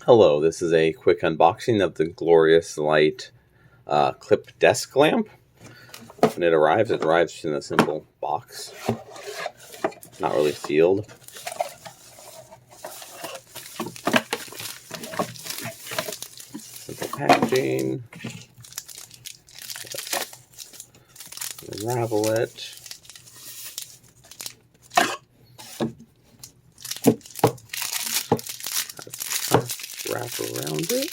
Hello, this is a quick unboxing of the GLORIOUS-LITE clip desk lamp. When it arrives in a simple box, not really sealed. Simple packaging. Unravel it. Wrap around it.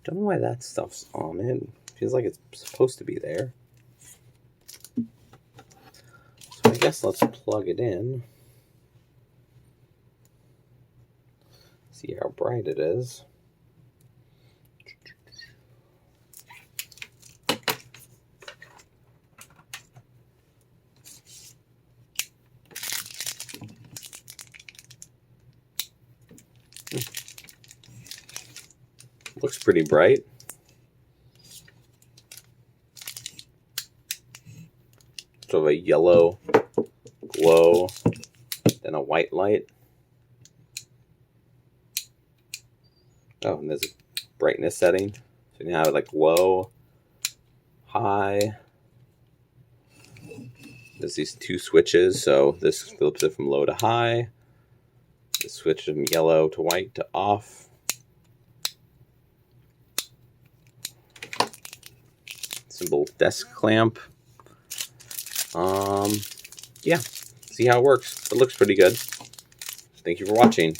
Don't know why that stuff's on it. Feels like it's supposed to be there. So I guess let's plug it in. See how bright it is. Looks pretty bright. Sort of a yellow glow, then a white light. Oh, and there's a brightness setting. So you have like low, high. There's these two switches, so this flips it from low to high. This switches from yellow to white to off. Simple desk clamp. Yeah, see how it works. It looks pretty good. Thank you for watching.